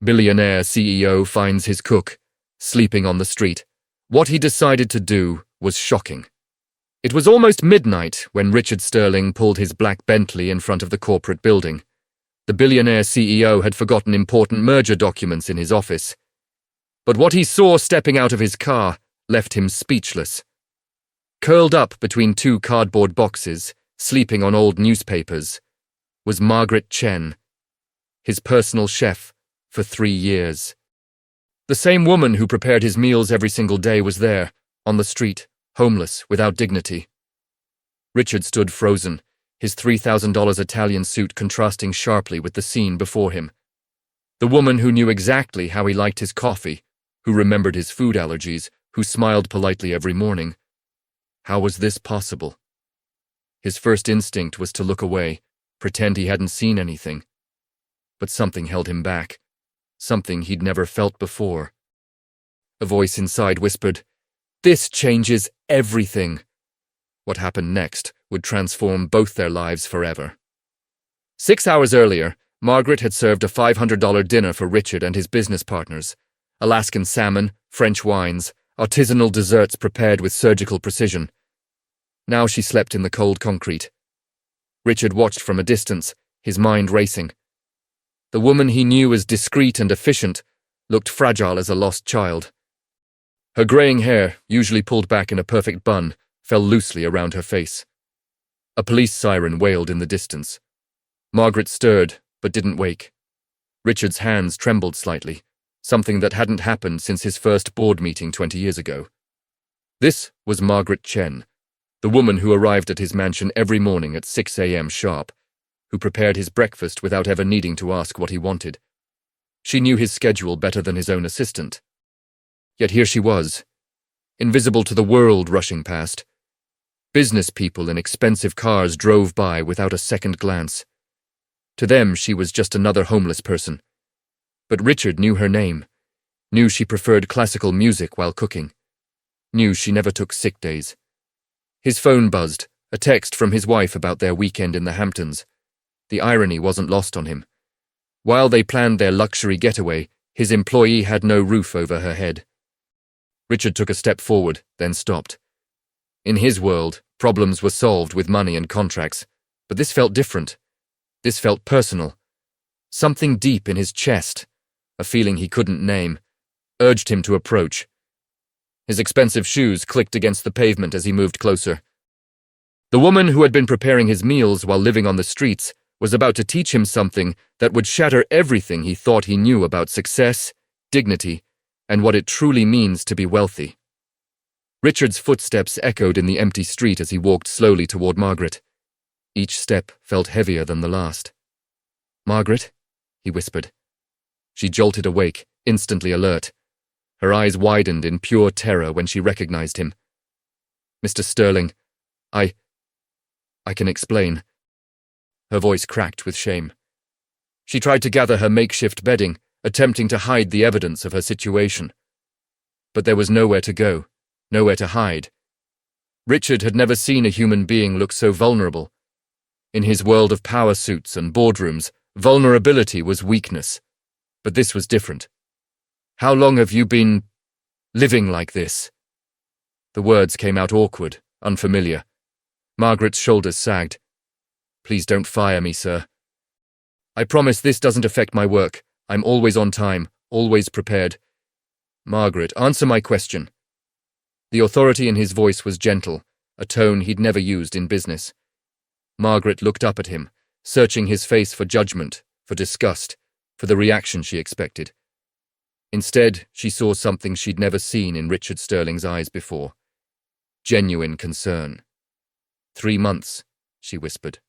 Billionaire CEO finds his cook sleeping on the street. What he decided to do was shocking. It was almost midnight when Richard Sterling pulled his black Bentley in front of the corporate building. The billionaire CEO had forgotten important merger documents in his office. But what he saw stepping out of his car left him speechless. Curled up between two cardboard boxes, sleeping on old newspapers, was Margaret Chen, his personal chef for 3 years. The same woman who prepared his meals every single day was there, on the street, homeless, without dignity. Richard stood frozen, his $3,000 Italian suit contrasting sharply with the scene before him. The woman who knew exactly how he liked his coffee, who remembered his food allergies, who smiled politely every morning. How was this possible? His first instinct was to look away, pretend he hadn't seen anything. But something held him back, something he'd never felt before. A voice inside whispered, "This changes everything." What happened next would transform both their lives forever. 6 hours earlier, Margaret had served a $500 dinner for Richard and his business partners. Alaskan salmon, French wines, artisanal desserts prepared with surgical precision. Now she slept in the cold concrete. Richard watched from a distance, his mind racing. The woman he knew as discreet and efficient looked fragile as a lost child. Her graying hair, usually pulled back in a perfect bun, fell loosely around her face. A police siren wailed in the distance. Margaret stirred, but didn't wake. Richard's hands trembled slightly, something that hadn't happened since his first board meeting 20 years ago. This was Margaret Chen, the woman who arrived at his mansion every morning at 6 a.m. sharp, who prepared his breakfast without ever needing to ask what he wanted. She knew his schedule better than his own assistant. Yet here she was, invisible to the world, rushing past. Business people in expensive cars drove by without a second glance. To them, she was just another homeless person. But Richard knew her name, knew she preferred classical music while cooking, knew she never took sick days. His phone buzzed, a text from his wife about their weekend in the Hamptons. The irony wasn't lost on him. While they planned their luxury getaway, his employee had no roof over her head. Richard took a step forward, then stopped. In his world, problems were solved with money and contracts, but this felt different. This felt personal. Something deep in his chest, a feeling he couldn't name, urged him to approach. His expensive shoes clicked against the pavement as he moved closer. The woman who had been preparing his meals while living on the streets was about to teach him something that would shatter everything he thought he knew about success, dignity, and what it truly means to be wealthy. Richard's footsteps echoed in the empty street as he walked slowly toward Margaret. Each step felt heavier than the last. "Margaret?" he whispered. She jolted awake, instantly alert. Her eyes widened in pure terror when she recognized him. "Mr. Sterling, I can explain." Her voice cracked with shame. She tried to gather her makeshift bedding, attempting to hide the evidence of her situation. But there was nowhere to go, nowhere to hide. Richard had never seen a human being look so vulnerable. In his world of power suits and boardrooms, vulnerability was weakness. But this was different. "How long have you been living like this?" The words came out awkward, unfamiliar. Margaret's shoulders sagged. "Please don't fire me, sir. I promise this doesn't affect my work. I'm always on time, always prepared." "Margaret, answer my question." The authority in his voice was gentle, a tone he'd never used in business. Margaret looked up at him, searching his face for judgment, for disgust, for the reaction she expected. Instead, she saw something she'd never seen in Richard Sterling's eyes before. Genuine concern. 3 months, she whispered.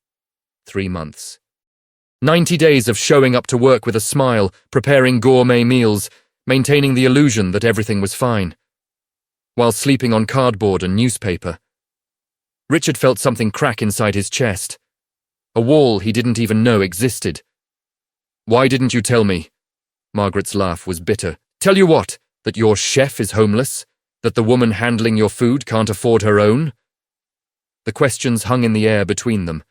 3 months. 90 days of showing up to work with a smile, preparing gourmet meals, maintaining the illusion that everything was fine, while sleeping on cardboard and newspaper. Richard felt something crack inside his chest. A wall he didn't even know existed. "Why didn't you tell me?" Margaret's laugh was bitter. "Tell you what? That your chef is homeless? That the woman handling your food can't afford her own?" The questions hung in the air between them.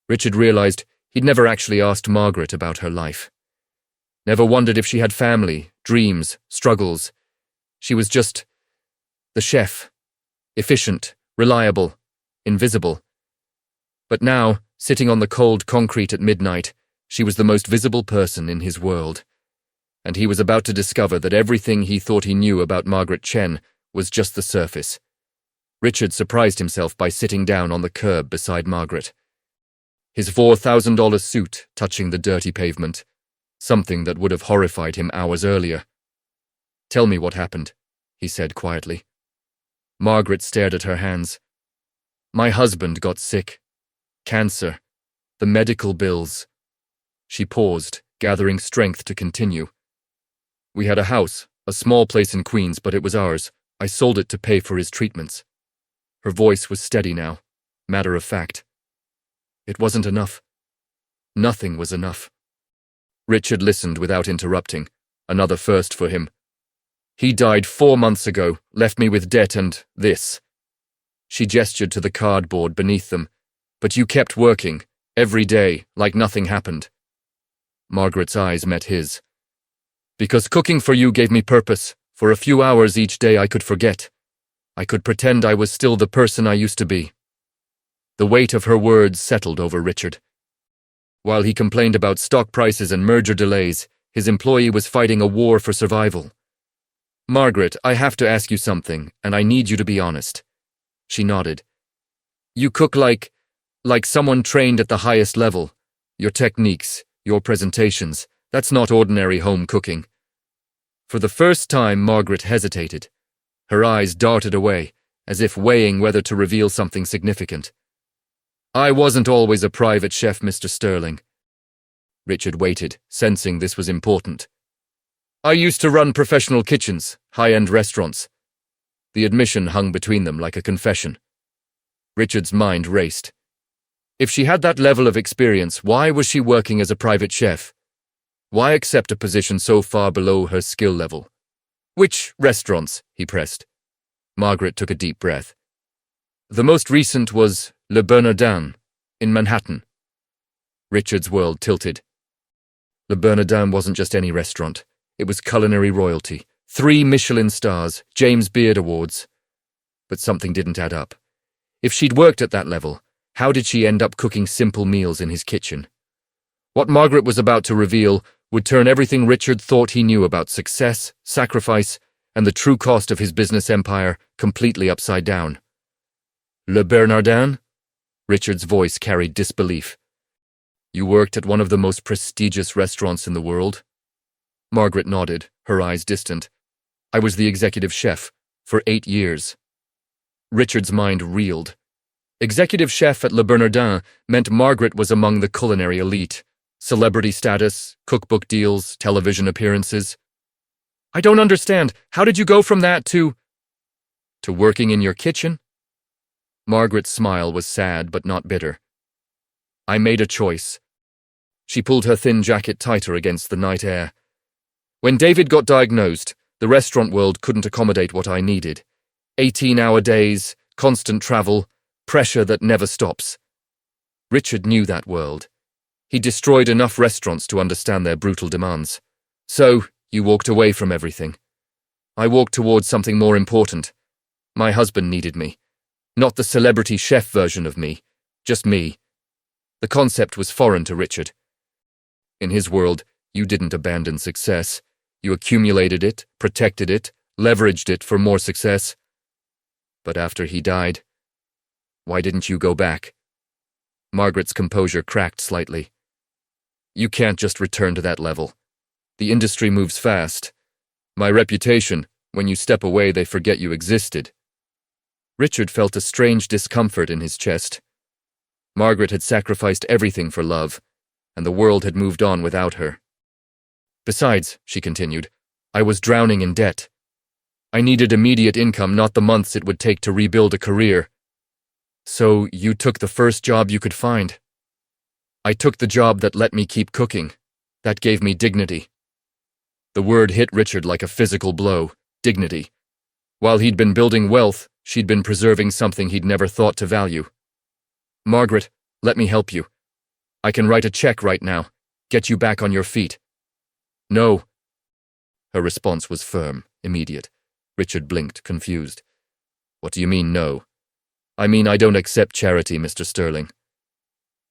Richard realized he'd never actually asked Margaret about her life. Never wondered if she had family, dreams, struggles. She was just the chef. Efficient, reliable, invisible. But now, sitting on the cold concrete at midnight, she was the most visible person in his world. And he was about to discover that everything he thought he knew about Margaret Chen was just the surface. Richard surprised himself by sitting down on the curb beside Margaret. His $4,000 suit touching the dirty pavement, something that would have horrified him hours earlier. "Tell me what happened," he said quietly. Margaret stared at her hands. "My husband got sick. Cancer. The medical bills." She paused, gathering strength to continue. "We had a house, a small place in Queens, but it was ours. I sold it to pay for his treatments." Her voice was steady now, matter of fact. It wasn't enough. Nothing was enough. Richard listened without interrupting, another first for him. "He died 4 months ago, left me with debt and this." She gestured to the cardboard beneath them. "But you kept working, every day, like nothing happened." Margaret's eyes met his. "Because cooking for you gave me purpose. For a few hours each day I could forget. I could pretend I was still the person I used to be." The weight of her words settled over Richard. While he complained about stock prices and merger delays, his employee was fighting a war for survival. "Margaret, I have to ask you something, and I need you to be honest." She nodded. "You cook like someone trained at the highest level. Your techniques, your presentations, that's not ordinary home cooking." For the first time, Margaret hesitated. Her eyes darted away, as if weighing whether to reveal something significant. "I wasn't always a private chef, Mr. Sterling." Richard waited, sensing this was important. "I used to run professional kitchens, high-end restaurants." The admission hung between them like a confession. Richard's mind raced. If she had that level of experience, why was she working as a private chef? Why accept a position so far below her skill level? "Which restaurants?" he pressed. Margaret took a deep breath. "The most recent was Le Bernardin, in Manhattan." Richard's world tilted. Le Bernardin wasn't just any restaurant. It was culinary royalty. 3 Michelin stars, James Beard Awards. But something didn't add up. If she'd worked at that level, how did she end up cooking simple meals in his kitchen? What Margaret was about to reveal would turn everything Richard thought he knew about success, sacrifice, and the true cost of his business empire completely upside down. "Le Bernardin?" Richard's voice carried disbelief. "You worked at one of the most prestigious restaurants in the world?" Margaret nodded, her eyes distant. "I was the executive chef, for 8 years." Richard's mind reeled. Executive chef at Le Bernardin meant Margaret was among the culinary elite. Celebrity status, cookbook deals, television appearances. "I don't understand. How did you go from that to working in your kitchen?" Margaret's smile was sad but not bitter. "I made a choice." She pulled her thin jacket tighter against the night air. "When David got diagnosed, the restaurant world couldn't accommodate what I needed. 18-hour days, constant travel, pressure that never stops." Richard knew that world. He destroyed enough restaurants to understand their brutal demands. "So, you walked away from everything." "I walked towards something more important. My husband needed me. Not the celebrity chef version of me, just me." The concept was foreign to Richard. In his world, you didn't abandon success. You accumulated it, protected it, leveraged it for more success. But after he died, why didn't you go back? Margaret's composure cracked slightly. "You can't just return to that level. The industry moves fast. My reputation, when you step away, they forget you existed." Richard felt a strange discomfort in his chest. Margaret had sacrificed everything for love, and the world had moved on without her. "Besides," she continued, "I was drowning in debt. I needed immediate income, not the months it would take to rebuild a career." "So you took the first job you could find?" "I took the job that let me keep cooking. That gave me dignity." The word hit Richard like a physical blow. Dignity. While he'd been building wealth, she'd been preserving something he'd never thought to value. "Margaret, let me help you. I can write a check right now, get you back on your feet." No. Her response was firm, immediate. Richard blinked, confused. What do you mean, no? I mean, I don't accept charity, Mr. Sterling.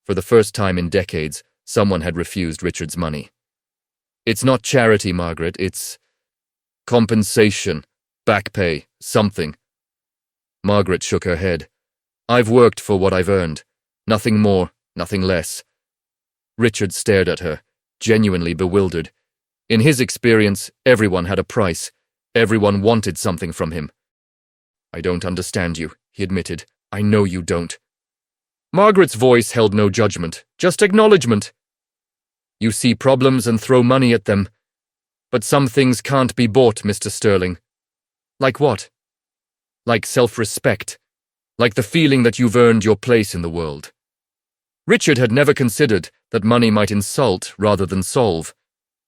For the first time in decades, someone had refused Richard's money. It's not charity, Margaret, it's compensation, back pay, something. Margaret shook her head. I've worked for what I've earned. Nothing more, nothing less. Richard stared at her, genuinely bewildered. In his experience, everyone had a price. Everyone wanted something from him. I don't understand you, he admitted. I know you don't. Margaret's voice held no judgment, just acknowledgement. You see problems and throw money at them. But some things can't be bought, Mr. Sterling. Like what? Like self-respect. Like the feeling that you've earned your place in the world. Richard had never considered that money might insult rather than solve.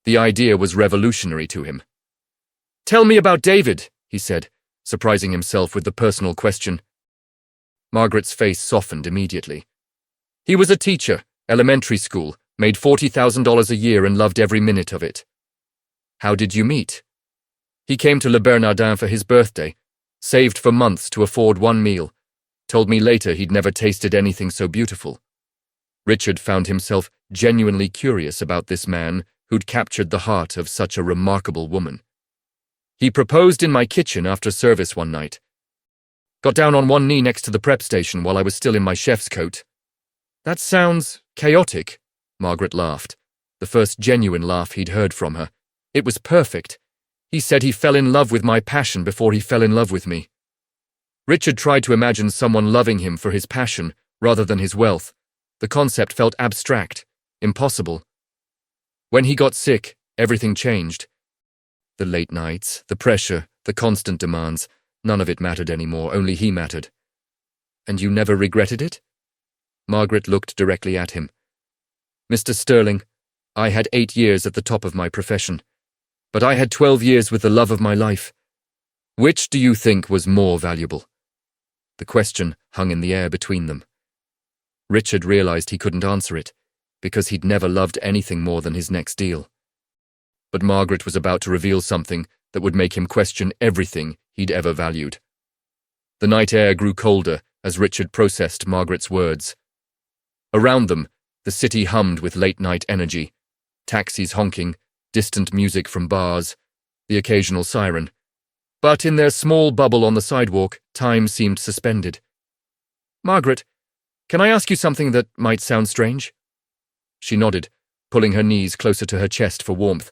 The idea was revolutionary to him. Tell me about David, he said, surprising himself with the personal question. Margaret's face softened immediately. He was a teacher, elementary school, made $40,000 a year and loved every minute of it. How did you meet? He came to Le Bernardin for his birthday, saved for months to afford one meal, told me later he'd never tasted anything so beautiful. Richard found himself genuinely curious about this man who'd captured the heart of such a remarkable woman. He proposed in my kitchen after service one night. Got down on one knee next to the prep station while I was still in my chef's coat. That sounds chaotic, Margaret laughed, the first genuine laugh he'd heard from her. It was perfect. He said he fell in love with my passion before he fell in love with me. Richard tried to imagine someone loving him for his passion rather than his wealth. The concept felt abstract, impossible. When he got sick, everything changed. The late nights, the pressure, the constant demands, none of it mattered anymore, only he mattered. And you never regretted it? Margaret looked directly at him. Mr. Sterling, I had 8 years at the top of my profession, but I had 12 years with the love of my life. Which do you think was more valuable? The question hung in the air between them. Richard realized he couldn't answer it, because he'd never loved anything more than his next deal. But Margaret was about to reveal something that would make him question everything he'd ever valued. The night air grew colder as Richard processed Margaret's words. Around them, the city hummed with late-night energy, taxis honking, distant music from bars, the occasional siren. But in their small bubble on the sidewalk, time seemed suspended. Margaret, can I ask you something that might sound strange? She nodded, pulling her knees closer to her chest for warmth.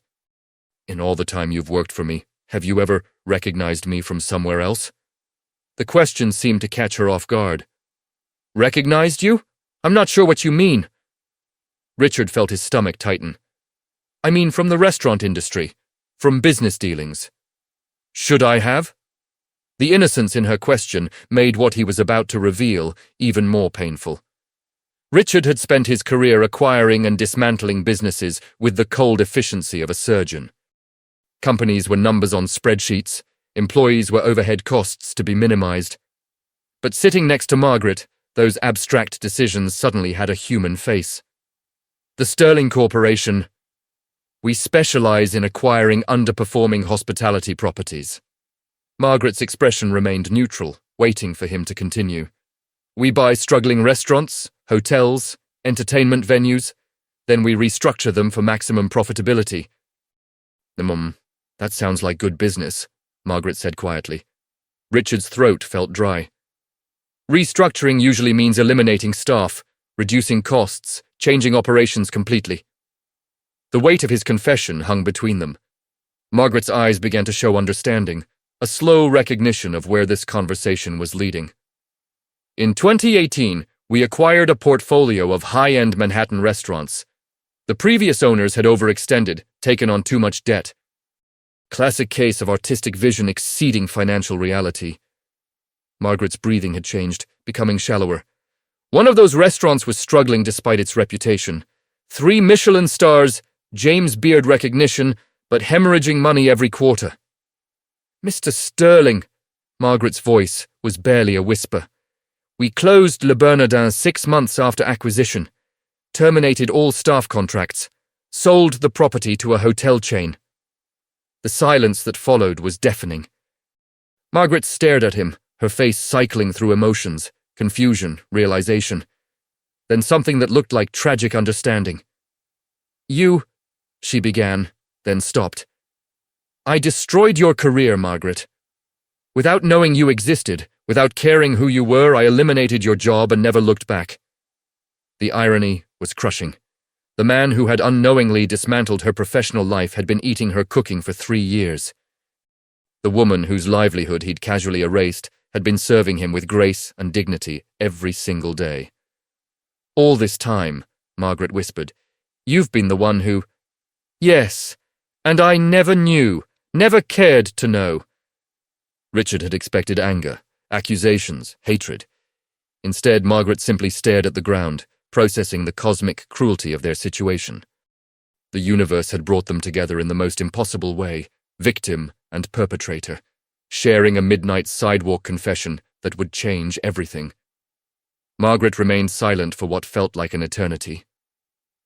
In all the time you've worked for me, have you ever recognized me from somewhere else? The question seemed to catch her off guard. Recognized you? I'm not sure what you mean. Richard felt his stomach tighten. I mean from the restaurant industry, from business dealings. Should I have? The innocence in her question made what he was about to reveal even more painful. Richard had spent his career acquiring and dismantling businesses with the cold efficiency of a surgeon. Companies were numbers on spreadsheets, employees were overhead costs to be minimized. But sitting next to Margaret, those abstract decisions suddenly had a human face. The Sterling Corporation. We specialize in acquiring underperforming hospitality properties. Margaret's expression remained neutral, waiting for him to continue. We buy struggling restaurants, hotels, entertainment venues, then we restructure them for maximum profitability. That sounds like good business, Margaret said quietly. Richard's throat felt dry. Restructuring usually means eliminating staff, reducing costs, changing operations completely. The weight of his confession hung between them. Margaret's eyes began to show understanding, a slow recognition of where this conversation was leading. In 2018, we acquired a portfolio of high-end Manhattan restaurants. The previous owners had overextended, taken on too much debt. Classic case of artistic vision exceeding financial reality. Margaret's breathing had changed, becoming shallower. One of those restaurants was struggling despite its reputation. 3 Michelin stars, James Beard recognition, but hemorrhaging money every quarter. Mr. Sterling, Margaret's voice was barely a whisper. We closed Le Bernardin 6 months after acquisition, terminated all staff contracts, sold the property to a hotel chain. The silence that followed was deafening. Margaret stared at him, her face cycling through emotions, confusion, realization, then something that looked like tragic understanding. "You," she began, then stopped. "I destroyed your career, Margaret. Without knowing you existed, without caring who you were, I eliminated your job and never looked back." The irony was crushing. The man who had unknowingly dismantled her professional life had been eating her cooking for 3 years. The woman whose livelihood he'd casually erased had been serving him with grace and dignity every single day. "All this time," Margaret whispered, "you've been the one who—" "Yes, and I never knew, never cared to know." Richard had expected anger, accusations, hatred. Instead, Margaret simply stared at the ground, processing the cosmic cruelty of their situation. The universe had brought them together in the most impossible way, victim and perpetrator, sharing a midnight sidewalk confession that would change everything. Margaret remained silent for what felt like an eternity.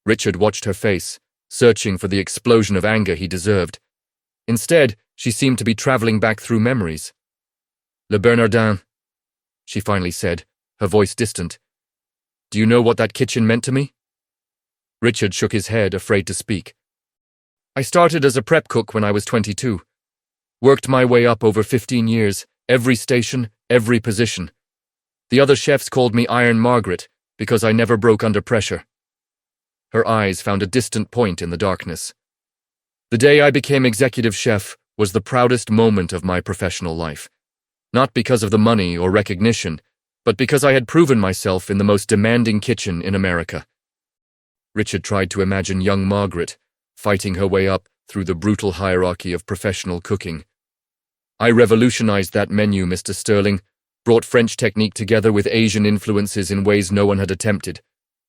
Richard watched her face, searching for the explosion of anger he deserved. Instead, she seemed to be traveling back through memories. "Le Bernardin," she finally said, her voice distant. "Do you know what that kitchen meant to me?" Richard shook his head, afraid to speak. "I started as a prep cook when I was 22. Worked my way up over 15 years, every station, every position. The other chefs called me Iron Margaret because I never broke under pressure." Her eyes found a distant point in the darkness. "The day I became executive chef was the proudest moment of my professional life. Not because of the money or recognition, but because I had proven myself in the most demanding kitchen in America." Richard tried to imagine young Margaret, fighting her way up through the brutal hierarchy of professional cooking. "I revolutionized that menu, Mr. Sterling, brought French technique together with Asian influences in ways no one had attempted.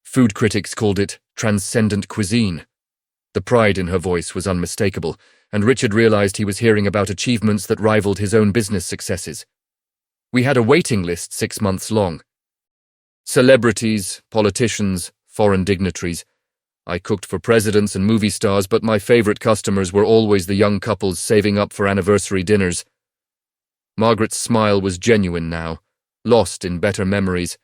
Food critics called it transcendent cuisine." The pride in her voice was unmistakable, and Richard realized he was hearing about achievements that rivaled his own business successes. "We had a waiting list 6 months long. Celebrities, politicians, foreign dignitaries. I cooked for presidents and movie stars, but my favorite customers were always the young couples saving up for anniversary dinners." Margaret's smile was genuine now, lost in better memories.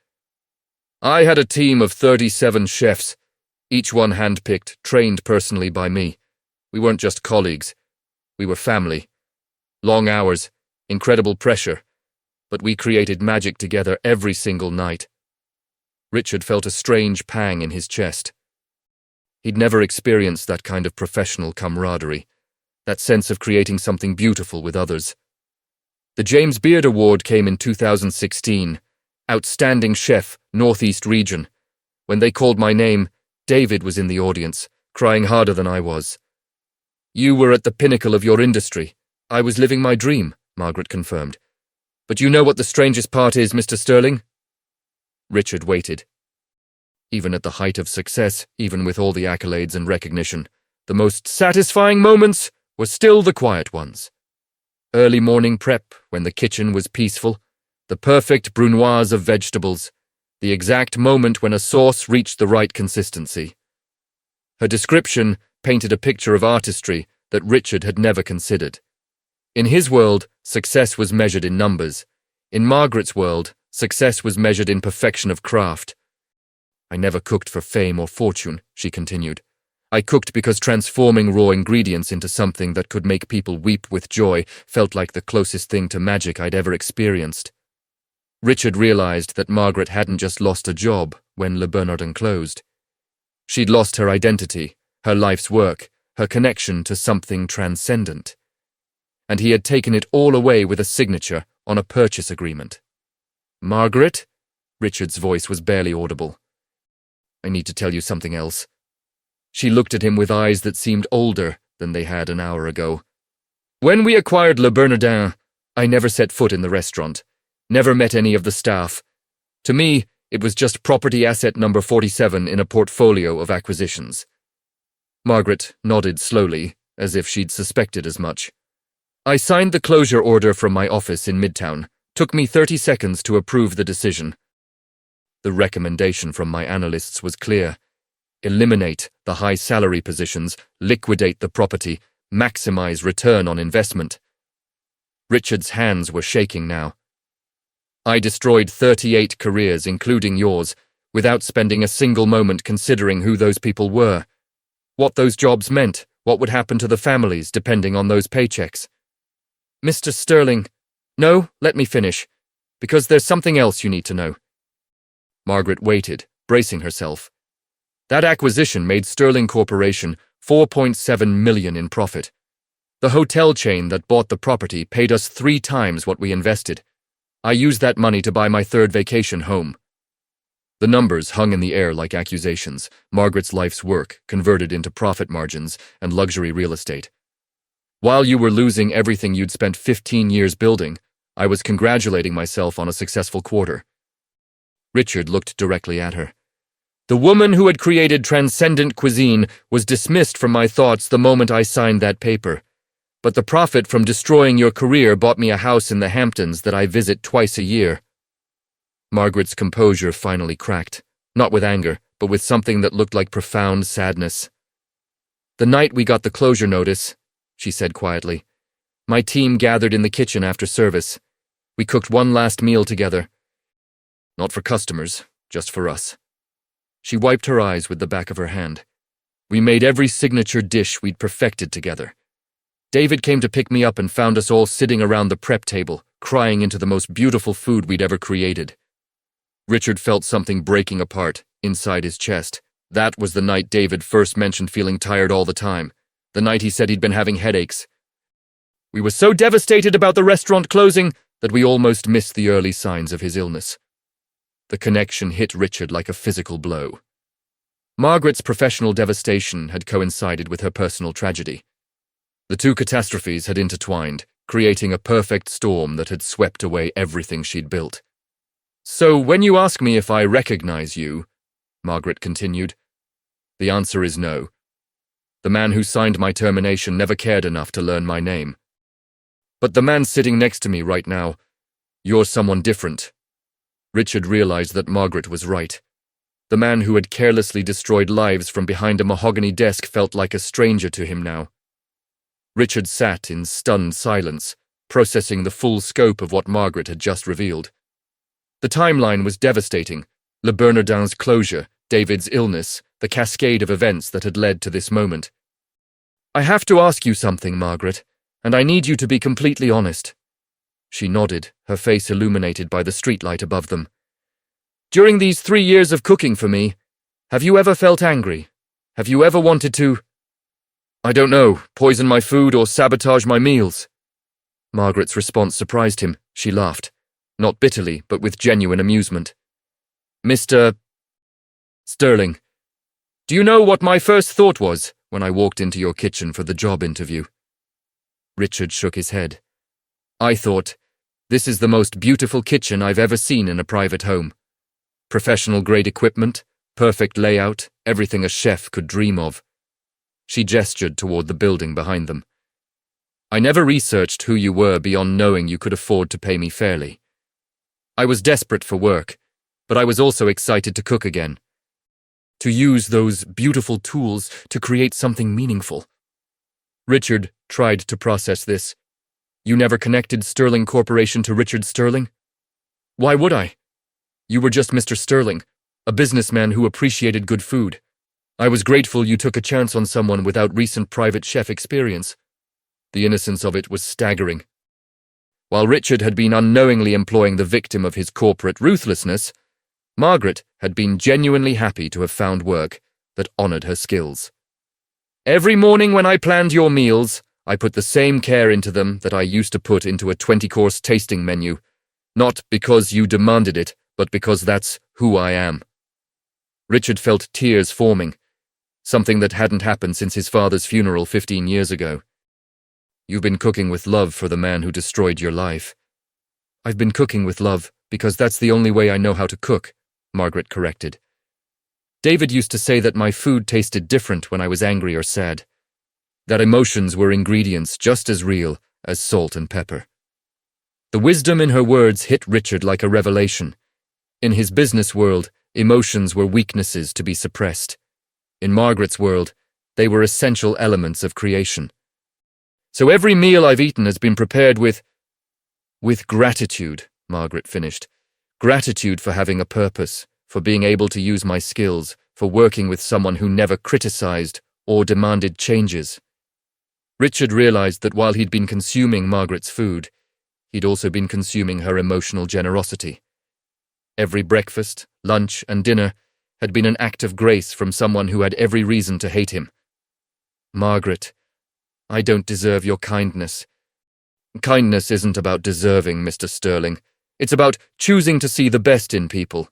"I had a team of 37 chefs, each one handpicked, trained personally by me. We weren't just colleagues. We were family. Long hours, incredible pressure, but we created magic together every single night." Richard felt a strange pang in his chest. He'd never experienced that kind of professional camaraderie, that sense of creating something beautiful with others. The James Beard Award came in 2016, Outstanding Chef, Northeast Region. When they called my name, David was in the audience, crying harder than I was. "You were at the pinnacle of your industry. I was living my dream," Margaret confirmed. "But you know what the strangest part is, Mr. Sterling?" Richard waited. Even at the height of success, even with all the accolades and recognition, the most satisfying moments were still the quiet ones. Early morning prep, when the kitchen was peaceful, the perfect brunoise of vegetables, the exact moment when a sauce reached the right consistency. Her description painted a picture of artistry that Richard had never considered. In his world, success was measured in numbers. In Margaret's world, success was measured in perfection of craft. "I never cooked for fame or fortune," she continued. "I cooked because transforming raw ingredients into something that could make people weep with joy felt like the closest thing to magic I'd ever experienced." Richard realized that Margaret hadn't just lost a job when Le Bernardin closed. She'd lost her identity, her life's work, her connection to something transcendent. And he had taken it all away with a signature on a purchase agreement. "Margaret?" Richard's voice was barely audible. "I need to tell you something else." She looked at him with eyes that seemed older than they had an hour ago. "When we acquired Le Bernardin, I never set foot in the restaurant, never met any of the staff. To me, it was just property asset number 47 in a portfolio of acquisitions." Margaret nodded slowly, as if she'd suspected as much. "I signed the closure order from my office in Midtown. Took me 30 seconds to approve the decision. The recommendation from my analysts was clear. eliminate the high salary positions, liquidate the property, maximize return on investment. Richard's hands were shaking now. I destroyed 38 careers, including yours, without spending a single moment considering who those people were, what those jobs meant, what would happen to the families depending on those paychecks. Mr. Sterling, no, let me finish, because there's something else you need to know. Margaret waited, bracing herself. That acquisition made Sterling Corporation $4.7 million in profit. The hotel chain that bought the property paid us 3 times what we invested. I used that money to buy my 3rd vacation home. The numbers hung in the air like accusations. Margaret's life's work converted into profit margins and luxury real estate. While you were losing everything you'd spent 15 years building, I was congratulating myself on a successful quarter. Richard looked directly at her. The woman who had created transcendent cuisine was dismissed from my thoughts the moment I signed that paper. But the profit from destroying your career bought me a house in the Hamptons that I visit twice a year. Margaret's composure finally cracked, not with anger, but with something that looked like profound sadness. The night we got the closure notice, she said quietly, my team gathered in the kitchen after service. We cooked one last meal together. Not for customers, just for us. She wiped her eyes with the back of her hand. We made every signature dish we'd perfected together. David came to pick me up and found us all sitting around the prep table, crying into the most beautiful food we'd ever created. Richard felt something breaking apart inside his chest. That was the night David first mentioned feeling tired all the time, the night he said he'd been having headaches. We were so devastated about the restaurant closing that we almost missed the early signs of his illness. The connection hit Richard like a physical blow. Margaret's professional devastation had coincided with her personal tragedy. The 2 catastrophes had intertwined, creating a perfect storm that had swept away everything she'd built. So when you ask me if I recognize you, Margaret continued, the answer is no. The man who signed my termination never cared enough to learn my name. But the man sitting next to me right now, you're someone different. Richard realized that Margaret was right. The man who had carelessly destroyed lives from behind a mahogany desk felt like a stranger to him now. Richard sat in stunned silence, processing the full scope of what Margaret had just revealed. The timeline was devastating. Le Bernardin's closure, David's illness, the cascade of events that had led to this moment. I have to ask you something, Margaret, and I need you to be completely honest. She nodded, her face illuminated by the streetlight above them. During these 3 years of cooking for me, have you ever felt angry? Have you ever wanted to, I don't know, poison my food or sabotage my meals? Margaret's response surprised him. She laughed. Not bitterly, but with genuine amusement. Mr. Sterling, do you know what my first thought was when I walked into your kitchen for the job interview? Richard shook his head. I thought, this is the most beautiful kitchen I've ever seen in a private home. Professional-grade equipment, perfect layout, everything a chef could dream of. She gestured toward the building behind them. I never researched who you were beyond knowing you could afford to pay me fairly. I was desperate for work, but I was also excited to cook again. To use those beautiful tools to create something meaningful. Richard tried to process this. You never connected Sterling Corporation to Richard Sterling? Why would I? You were just Mr. Sterling, a businessman who appreciated good food. I was grateful you took a chance on someone without recent private chef experience. The innocence of it was staggering. While Richard had been unknowingly employing the victim of his corporate ruthlessness, Margaret had been genuinely happy to have found work that honored her skills. Every morning when I planned your meals, I put the same care into them that I used to put into a 20-course tasting menu, not because you demanded it, but because that's who I am. Richard felt tears forming, something that hadn't happened since his father's funeral 15 years ago. You've been cooking with love for the man who destroyed your life. I've been cooking with love because that's the only way I know how to cook, Margaret corrected. David used to say that my food tasted different when I was angry or sad, that emotions were ingredients just as real as salt and pepper. The wisdom in her words hit Richard like a revelation. In his business world, emotions were weaknesses to be suppressed. In Margaret's world, they were essential elements of creation. So every meal I've eaten has been prepared with gratitude, Margaret finished. Gratitude for having a purpose, for being able to use my skills, for working with someone who never criticized or demanded changes. Richard realized that while he'd been consuming Margaret's food, he'd also been consuming her emotional generosity. Every breakfast, lunch, and dinner had been an act of grace from someone who had every reason to hate him. Margaret, I don't deserve your kindness. Kindness isn't about deserving, Mr. Sterling. It's about choosing to see the best in people,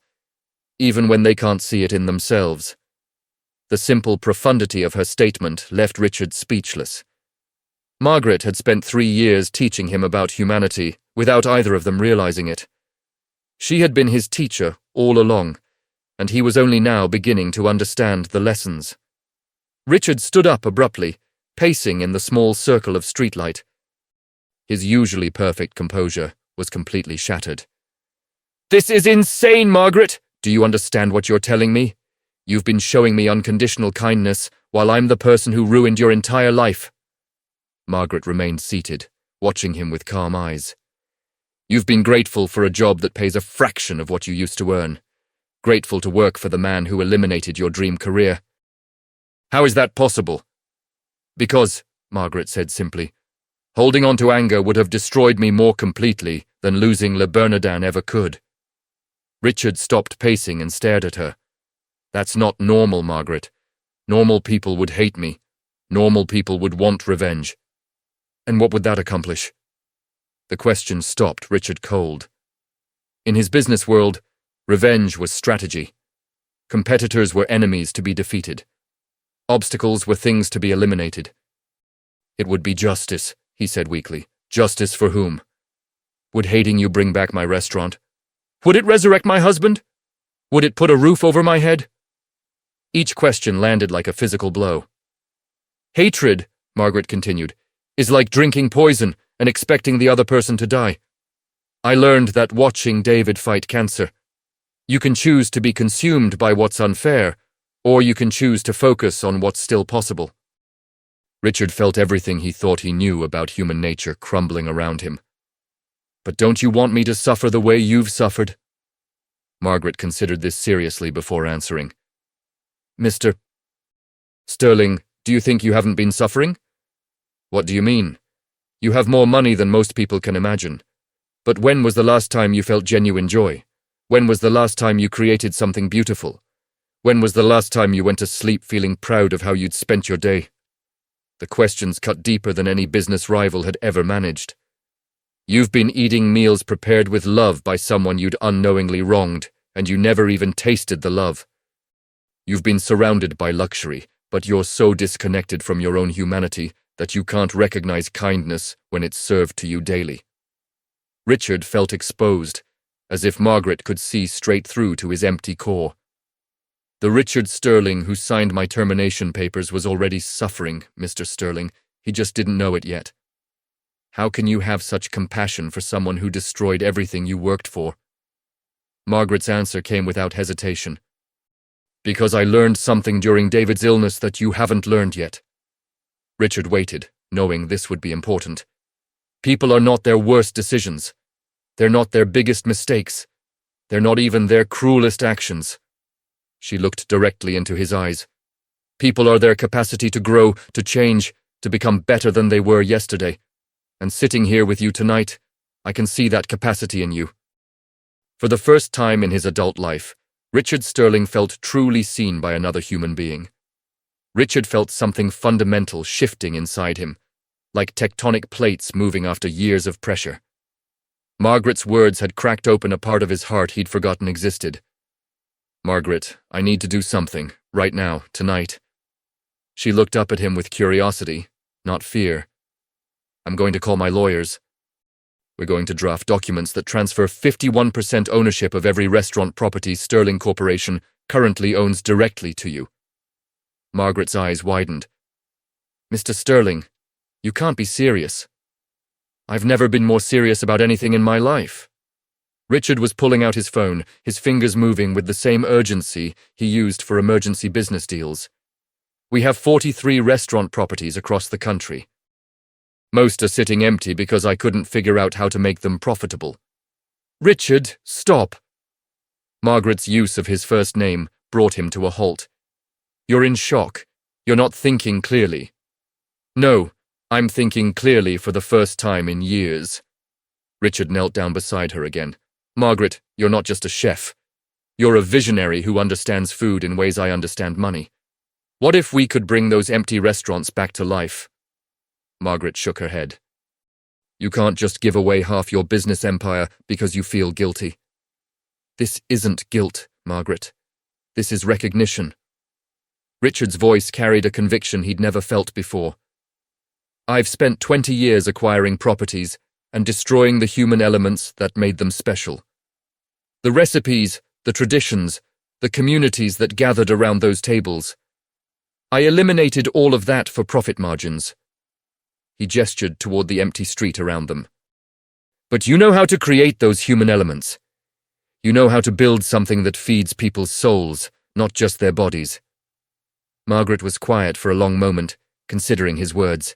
even when they can't see it in themselves. The simple profundity of her statement left Richard speechless. Margaret had spent 3 years teaching him about humanity without either of them realizing it. She had been his teacher all along, and he was only now beginning to understand the lessons. Richard stood up abruptly, pacing in the small circle of streetlight. His usually perfect composure was completely shattered. "This is insane, Margaret! Do you understand what you're telling me? You've been showing me unconditional kindness while I'm the person who ruined your entire life." Margaret remained seated, watching him with calm eyes. "You've been grateful for a job that pays a fraction of what you used to earn. Grateful to work for the man who eliminated your dream career. How is that possible?" "Because," Margaret said simply, "holding on to anger would have destroyed me more completely than losing Le Bernardin ever could." Richard stopped pacing and stared at her. "That's not normal, Margaret. Normal people would hate me. Normal people would want revenge. And what would that accomplish?" The question stopped Richard cold. In his business world, revenge was strategy. Competitors were enemies to be defeated. Obstacles were things to be eliminated. "It would be justice," he said weakly. "Justice for whom? Would hating you bring back my restaurant? Would it resurrect my husband? Would it put a roof over my head?" Each question landed like a physical blow. "Hatred," Margaret continued, "is like drinking poison and expecting the other person to die. I learned that watching David fight cancer. You can choose to be consumed by what's unfair, or you can choose to focus on what's still possible." Richard felt everything he thought he knew about human nature crumbling around him. "But don't you want me to suffer the way you've suffered?" Margaret considered this seriously before answering. "Mr. Sterling, do you think you haven't been suffering?" "What do you mean? You have more money than most people can imagine. But when was the last time you felt genuine joy? When was the last time you created something beautiful? When was the last time you went to sleep feeling proud of how you'd spent your day?" The questions cut deeper than any business rival had ever managed. "You've been eating meals prepared with love by someone you'd unknowingly wronged, and you never even tasted the love. You've been surrounded by luxury, but you're so disconnected from your own humanity that you can't recognize kindness when it's served to you daily." Richard felt exposed, as if Margaret could see straight through to his empty core. "The Richard Sterling who signed my termination papers was already suffering, Mr. Sterling. He just didn't know it yet. How can you have such compassion for someone who destroyed everything you worked for?" Margaret's answer came without hesitation. "Because I learned something during David's illness that you haven't learned yet." Richard waited, knowing this would be important. People are not their worst decisions. They're not their biggest mistakes. They're not even their cruelest actions. She looked directly into his eyes. People are their capacity to grow, to change, to become better than they were yesterday. And sitting here with you tonight, I can see that capacity in you. For the first time in his adult life, Richard Sterling felt truly seen by another human being. Richard felt something fundamental shifting inside him, like tectonic plates moving after years of pressure. Margaret's words had cracked open a part of his heart he'd forgotten existed. "Margaret, I need to do something, right now, tonight." She looked up at him with curiosity, not fear. "I'm going to call my lawyers. We're going to draft documents that transfer 51% ownership of every restaurant property Sterling Corporation currently owns directly to you." Margaret's eyes widened. "Mr. Sterling, you can't be serious." "I've never been more serious about anything in my life." Richard was pulling out his phone, his fingers moving with the same urgency he used for emergency business deals. We have 43 restaurant properties across the country. Most are sitting empty because I couldn't figure out how to make them profitable. Richard, stop. Margaret's use of his first name brought him to a halt. You're in shock. You're not thinking clearly. No, I'm thinking clearly for the first time in years. Richard knelt down beside her again. Margaret, you're not just a chef. You're a visionary who understands food in ways I understand money. What if we could bring those empty restaurants back to life? Margaret shook her head. You can't just give away half your business empire because you feel guilty. This isn't guilt, Margaret. This is recognition. Richard's voice carried a conviction he'd never felt before. I've spent 20 years acquiring properties and destroying the human elements that made them special. The recipes, the traditions, the communities that gathered around those tables. I eliminated all of that for profit margins. He gestured toward the empty street around them. But you know how to create those human elements. You know how to build something that feeds people's souls, not just their bodies. Margaret was quiet for a long moment, considering his words.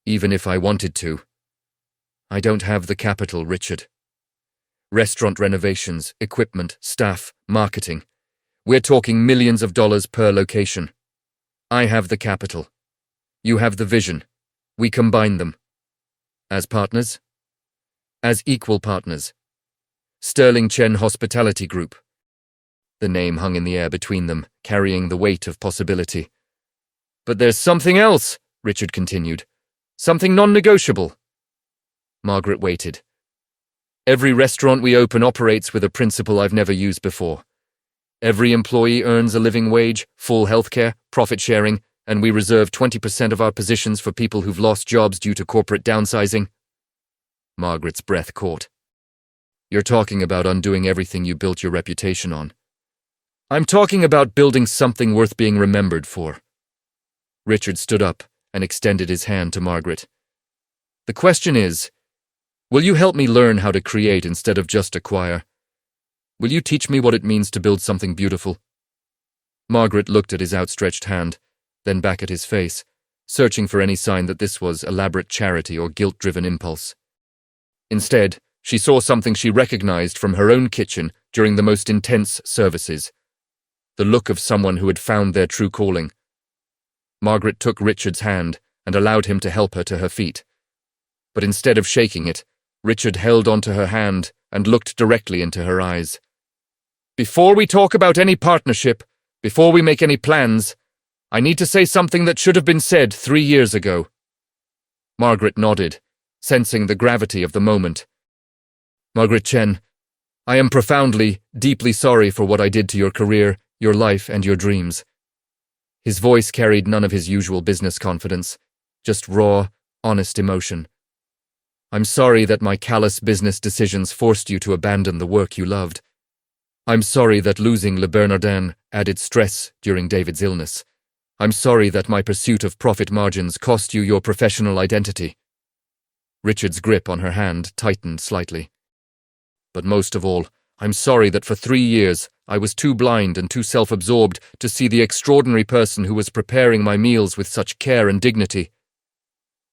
Even if I wanted to. I don't have the capital, Richard. Restaurant renovations, equipment, staff, marketing. We're talking millions of dollars per location. I have the capital. You have the vision. We combine them. As partners? As equal partners. Sterling Chen Hospitality Group. The name hung in the air between them, carrying the weight of possibility. But there's something else, Richard continued. Something non-negotiable. Margaret waited. Every restaurant we open operates with a principle I've never used before. Every employee earns a living wage, full healthcare, profit sharing, and we reserve 20% of our positions for people who've lost jobs due to corporate downsizing. Margaret's breath caught. You're talking about undoing everything you built your reputation on. I'm talking about building something worth being remembered for. Richard stood up and extended his hand to Margaret. The question is, will you help me learn how to create instead of just acquire? Will you teach me what it means to build something beautiful? Margaret looked at his outstretched hand, then back at his face, searching for any sign that this was elaborate charity or guilt-driven impulse. Instead, she saw something she recognized from her own kitchen during the most intense services. The look of someone who had found their true calling. Margaret took Richard's hand and allowed him to help her to her feet. But instead of shaking it, Richard held onto her hand and looked directly into her eyes. Before we talk about any partnership, before we make any plans, I need to say something that should have been said 3 years ago. Margaret nodded, sensing the gravity of the moment. Margaret Chen, I am profoundly, deeply sorry for what I did to your career, your life, and your dreams. His voice carried none of his usual business confidence, just raw, honest emotion. I'm sorry that my callous business decisions forced you to abandon the work you loved. I'm sorry that losing Le Bernardin added stress during David's illness. I'm sorry that my pursuit of profit margins cost you your professional identity. Richard's grip on her hand tightened slightly. But most of all, I'm sorry that for 3 years I was too blind and too self-absorbed to see the extraordinary person who was preparing my meals with such care and dignity.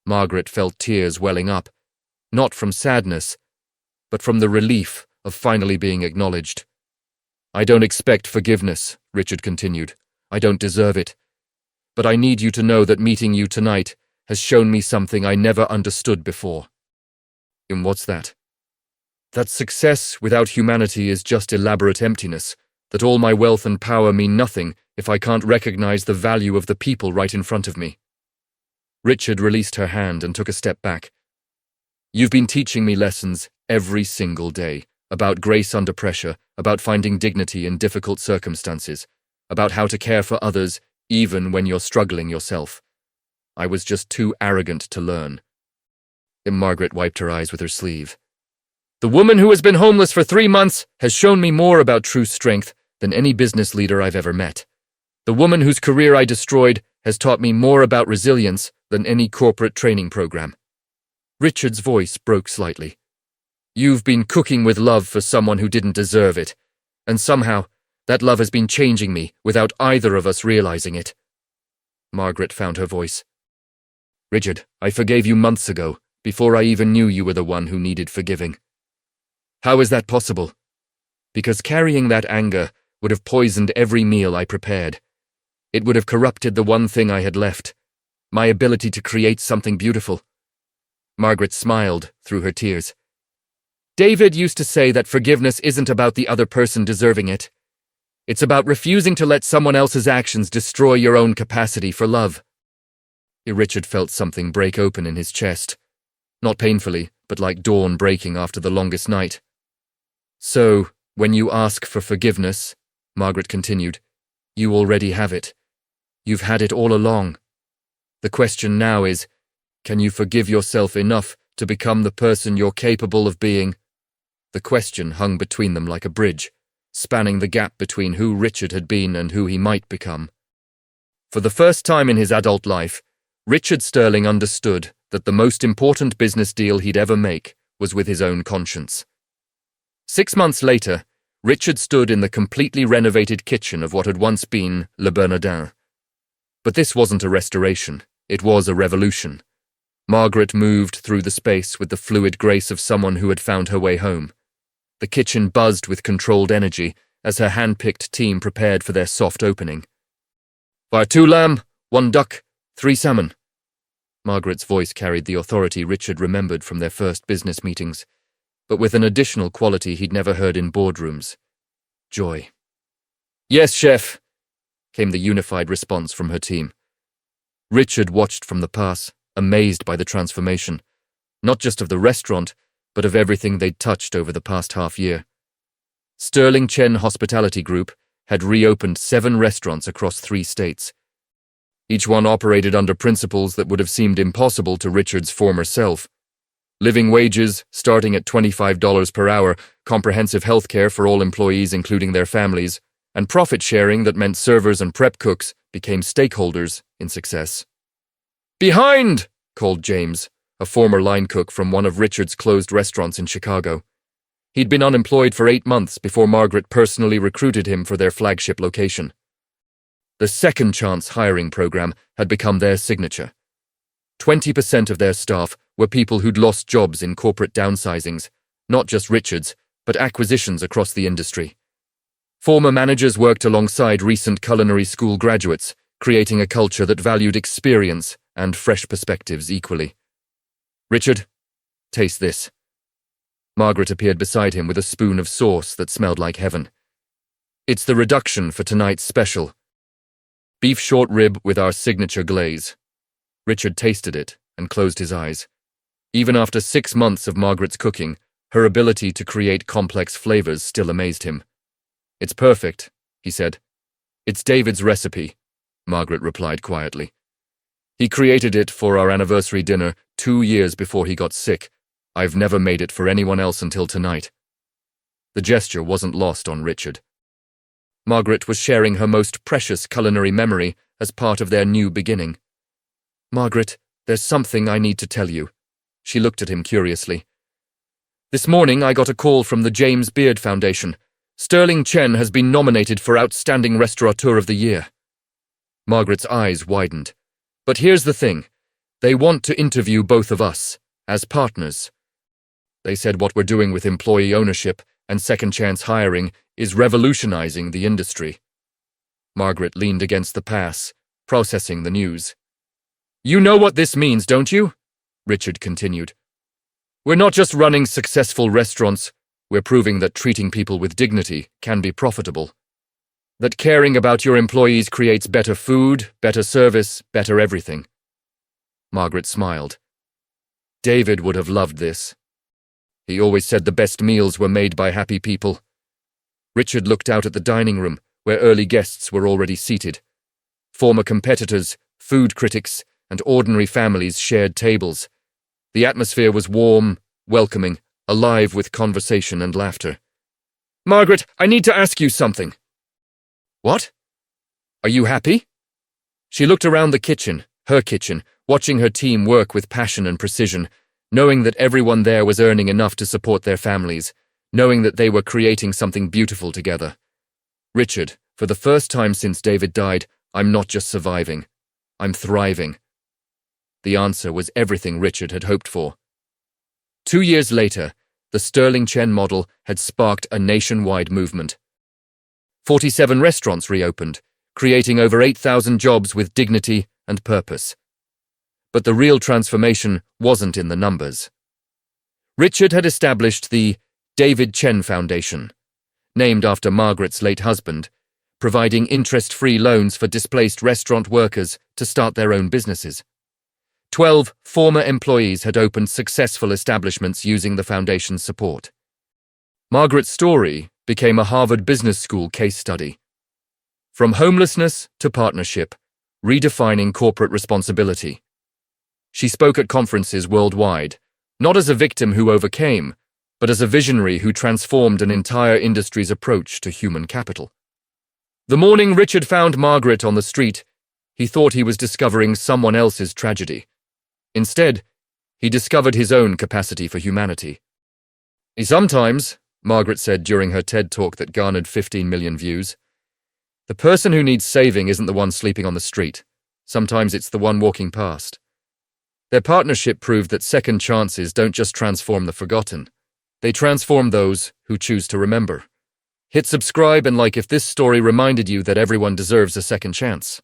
Margaret felt tears welling up, not from sadness, but from the relief of finally being acknowledged. I don't expect forgiveness, Richard continued. I don't deserve it. But I need you to know that meeting you tonight has shown me something I never understood before. And what's that? That success without humanity is just elaborate emptiness, that all my wealth and power mean nothing if I can't recognize the value of the people right in front of me. Richard released her hand and took a step back. You've been teaching me lessons every single day, about grace under pressure, about finding dignity in difficult circumstances, about how to care for others even when you're struggling yourself. I was just too arrogant to learn. Margaret wiped her eyes with her sleeve. The woman who has been homeless for 3 months has shown me more about true strength than any business leader I've ever met. The woman whose career I destroyed has taught me more about resilience than any corporate training program. Richard's voice broke slightly. You've been cooking with love for someone who didn't deserve it, and somehow that love has been changing me without either of us realizing it. Margaret found her voice. Richard, I forgave you months ago, before I even knew you were the one who needed forgiving. How is that possible? Because carrying that anger would have poisoned every meal I prepared. It would have corrupted the one thing I had left, my ability to create something beautiful. Margaret smiled through her tears. David used to say that forgiveness isn't about the other person deserving it. It's about refusing to let someone else's actions destroy your own capacity for love. Richard felt something break open in his chest. Not painfully, but like dawn breaking after the longest night. So, when you ask for forgiveness, Margaret continued, you already have it. You've had it all along. The question now is, can you forgive yourself enough to become the person you're capable of being? The question hung between them like a bridge, spanning the gap between who Richard had been and who he might become. For the first time in his adult life, Richard Sterling understood that the most important business deal he'd ever make was with his own conscience. 6 months later, Richard stood in the completely renovated kitchen of what had once been Le Bernardin. But this wasn't a restoration, it was a revolution. Margaret moved through the space with the fluid grace of someone who had found her way home. The kitchen buzzed with controlled energy as her hand-picked team prepared for their soft opening. Fire 2 lamb, 1 duck, 3 salmon. Margaret's voice carried the authority Richard remembered from their first business meetings, but with an additional quality he'd never heard in boardrooms. Joy. Yes, chef, came the unified response from her team. Richard watched from the pass, amazed by the transformation, not just of the restaurant, but of everything they'd touched over the past half-year. Sterling Chen Hospitality Group had reopened 7 restaurants across 3 states. Each one operated under principles that would have seemed impossible to Richard's former self. Living wages starting at $25 per hour, comprehensive health care for all employees including their families, and profit sharing that meant servers and prep cooks became stakeholders in success. Behind! Called James, a former line cook from one of Richard's closed restaurants in Chicago. He'd been unemployed for 8 months before Margaret personally recruited him for their flagship location. The Second Chance hiring program had become their signature. 20% of their staff were people who'd lost jobs in corporate downsizings, not just Richard's, but acquisitions across the industry. Former managers worked alongside recent culinary school graduates, creating a culture that valued experience and fresh perspectives equally. Richard, taste this. Margaret appeared beside him with a spoon of sauce that smelled like heaven. It's the reduction for tonight's special. Beef short rib with our signature glaze. Richard tasted it and closed his eyes. Even after 6 months of Margaret's cooking, her ability to create complex flavors still amazed him. It's perfect, he said. It's David's recipe, Margaret replied quietly. He created it for our anniversary dinner 2 years before he got sick. I've never made it for anyone else until tonight. The gesture wasn't lost on Richard. Margaret was sharing her most precious culinary memory as part of their new beginning. Margaret, there's something I need to tell you. She looked at him curiously. This morning I got a call from the James Beard Foundation. Sterling Chen has been nominated for Outstanding Restaurateur of the Year. Margaret's eyes widened. But here's the thing. They want to interview both of us, as partners. They said what we're doing with employee ownership and second chance hiring is revolutionizing the industry. Margaret leaned against the pass, processing the news. You know what this means, don't you? Richard continued. We're not just running successful restaurants, we're proving that treating people with dignity can be profitable. That caring about your employees creates better food, better service, better everything. Margaret smiled. David would have loved this. He always said the best meals were made by happy people. Richard looked out at the dining room, where early guests were already seated. Former competitors, food critics, and ordinary families shared tables. The atmosphere was warm, welcoming, alive with conversation and laughter. Margaret, I need to ask you something. What? Are you happy? She looked around the kitchen, her kitchen, watching her team work with passion and precision, knowing that everyone there was earning enough to support their families, knowing that they were creating something beautiful together. Richard, for the first time since David died, I'm not just surviving. I'm thriving. The answer was everything Richard had hoped for. 2 years later, the Sterling Chen model had sparked a nationwide movement. 47 restaurants reopened, creating over 8,000 jobs with dignity and purpose. But the real transformation wasn't in the numbers. Richard had established the David Chen Foundation, named after Margaret's late husband, providing interest-free loans for displaced restaurant workers to start their own businesses. 12 former employees had opened successful establishments using the foundation's support. Margaret's story became a Harvard Business School case study. From homelessness to partnership, redefining corporate responsibility. She spoke at conferences worldwide, not as a victim who overcame, but as a visionary who transformed an entire industry's approach to human capital. The morning Richard found Margaret on the street, he thought he was discovering someone else's tragedy. Instead, he discovered his own capacity for humanity. Sometimes, Margaret said during her TED Talk that garnered 15 million views, the person who needs saving isn't the one sleeping on the street. Sometimes it's the one walking past. Their partnership proved that second chances don't just transform the forgotten. They transform those who choose to remember. Hit subscribe and like if this story reminded you that everyone deserves a second chance.